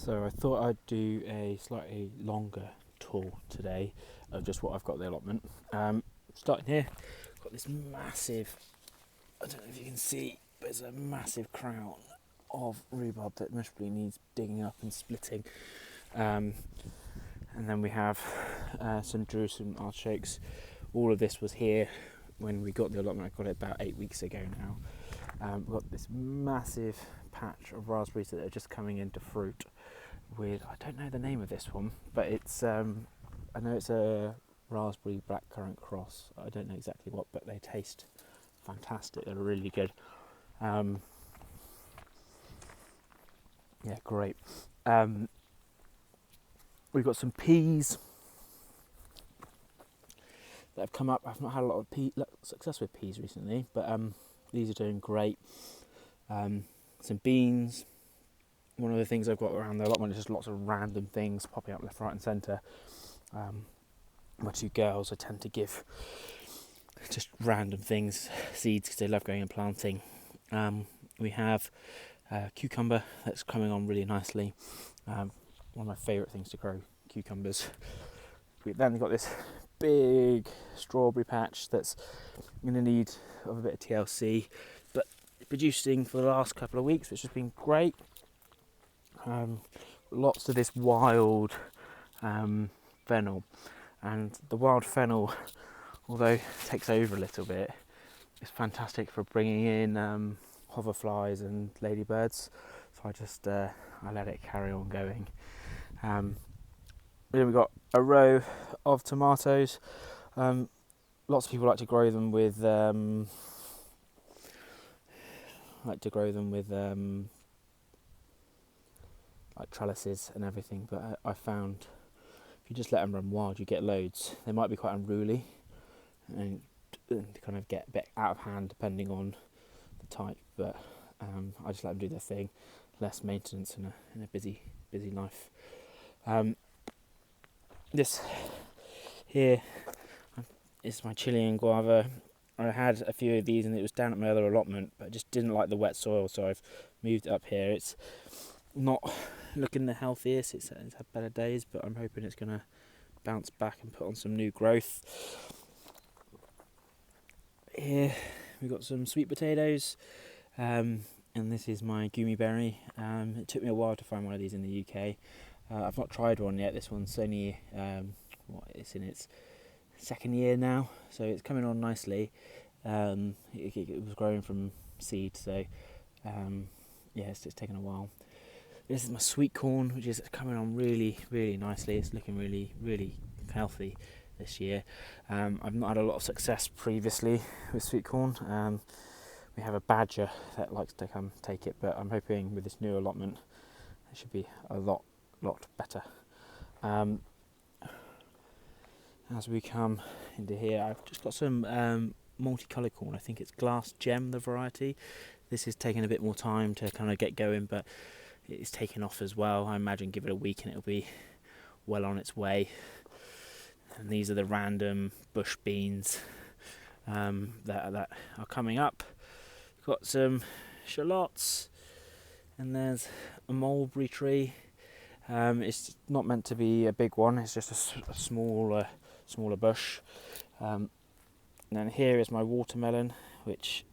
So I thought I'd do a slightly longer tour today of just what I've got at the allotment. Starting here, got this massive, I don't know if you can see, but it's a massive crown of rhubarb that mostly needs digging up and splitting. And then we have some Jerusalem artichokes. All of this was here when we got the allotment. I got it about 8 weeks ago now. We've got this massive patch of raspberries that are just coming into fruit with, I don't know the name of this one, but it's I know it's a raspberry blackcurrant cross. I don't know exactly what, but they taste fantastic. They're really good. Yeah, great. We've got some peas that have come up. I've not had a lot of success with peas recently, but these are doing great. Some beans. One of the things I've got around the allotment is just lots of random things popping up left, right and centre. My two girls, I tend to give just random things, seeds, because they love going and planting. We have cucumber that's coming on really nicely. One of my favourite things to grow, cucumbers. We've then got this big strawberry patch that's going to need a bit of TLC, but producing for the last couple of weeks, which has been great. Lots of this wild fennel, and the wild fennel, although it takes over a little bit, is fantastic for bringing in hoverflies and ladybirds. So I just I let it carry on going. Then we've got a row of tomatoes. Lots of people like to grow them with like trellises and everything, but I found if you just let them run wild, you get loads. They might be quite unruly and kind of get a bit out of hand depending on the type, but I just let them do their thing. Less maintenance in a busy life. This here is my Chilean guava. I had a few of these and it was down at my other allotment, but I just didn't like the wet soil, so I've moved it up here. It's not looking the healthiest, it's had better days, but I'm hoping it's going to bounce back and put on some new growth. Here we've got some sweet potatoes, and this is my gummy berry. It took me a while to find one of these in the UK. I've not tried one yet. This one's only it's in its second year now, so it's coming on nicely. It was growing from seed, so yeah, it's taken a while. This is my sweet corn, which is coming on really nicely. It's looking really healthy this year. I've not had a lot of success previously with sweet corn. We have a badger that likes to come take it, but I'm hoping with this new allotment it should be a lot better. As we come into here, I've just got some multicoloured corn. I think it's Glass Gem, the variety. This is taking a bit more time to kind of get going, but it's taken off as well. I imagine give it a week and it'll be well on its way. And these are the random bush beans that are coming up. Got some shallots, and there's a mulberry tree. It's not meant to be a big one, it's just a smaller bush. And then here is my watermelon, which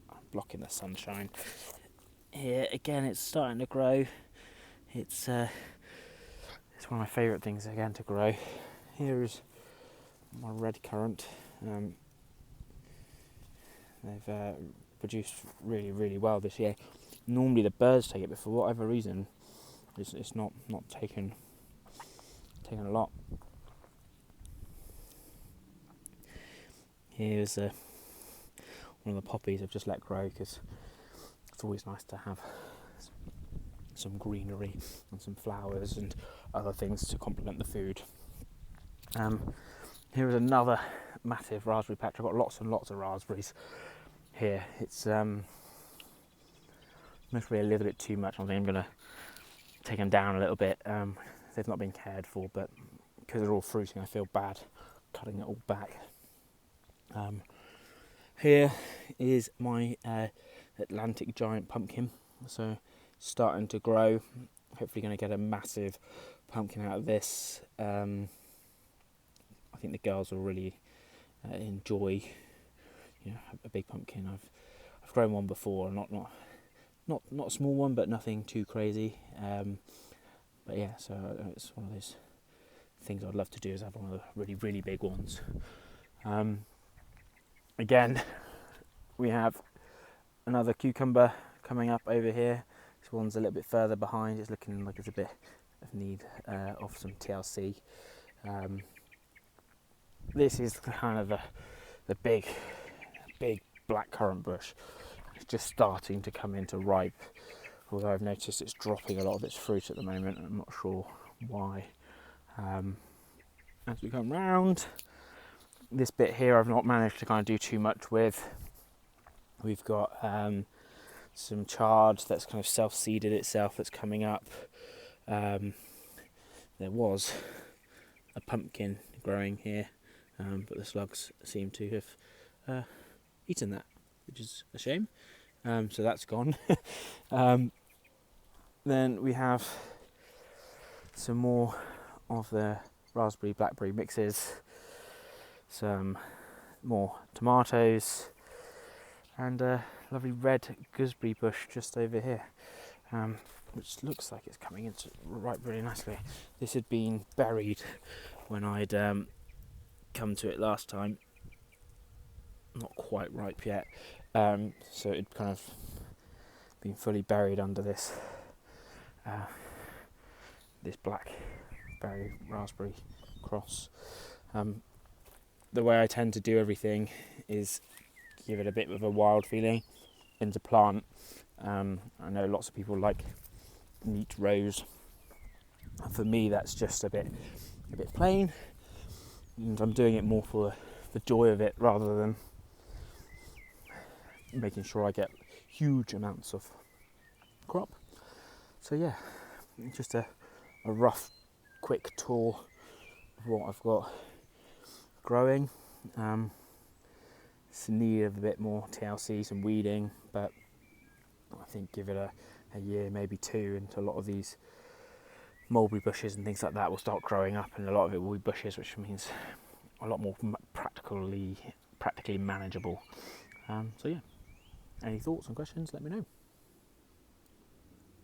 I'm blocking the sunshine. Here again, it's starting to grow. It's one of my favourite things again to grow. Here is my red currant. They've produced really well this year. Normally the birds take it, but for whatever reason, it's not taken a lot. Here's one of the poppies I've just let grow because it's always nice to have some greenery and some flowers and other things to complement the food. Here is another massive raspberry patch. I've got lots and lots of raspberries here. It's mostly a little bit too much. I think I'm going to take them down a little bit. They've not been cared for, but because they're all fruiting, I feel bad cutting it all back. Here is my Atlantic giant pumpkin, so starting to grow. hopefully going to get a massive pumpkin out of this. I think the girls will really enjoy, a big pumpkin. I've grown one before, not a small one, but nothing too crazy. But yeah, so it's one of those things I'd love to do, is have one of the really, really big ones. Again, we have another cucumber coming up over here. This one's a little bit further behind. It's looking like it's a bit of need of some TLC. This is kind of the big blackcurrant bush. It's just starting to come into ripe, although I've noticed it's dropping a lot of its fruit at the moment. I'm not sure why. As we come round, this bit here I've not managed to kind of do too much with. We've got some chard that's kind of self-seeded itself that's coming up. There was a pumpkin growing here, but the slugs seem to have eaten that, which is a shame. So that's gone. Then we have some more of the raspberry blackberry mixes, some more tomatoes, and a lovely red gooseberry bush just over here, which looks like it's coming into ripe really nicely. This had been buried when I'd come to it last time, not quite ripe yet, so it'd kind of been fully buried under this this blackberry raspberry cross. The way I tend to do everything is give it a bit of a wild feeling into plant. I know lots of people like neat rows. For me, that's just a bit plain, and I'm doing it more for the joy of it rather than making sure I get huge amounts of crop. So yeah, just a rough, quick tour of what I've got growing. It's in need of a bit more TLC, some weeding, but I think give it a year, maybe two, into a lot of these mulberry bushes and things like that will start growing up, and a lot of it will be bushes, which means a lot more practically manageable. So yeah, any thoughts and questions, let me know.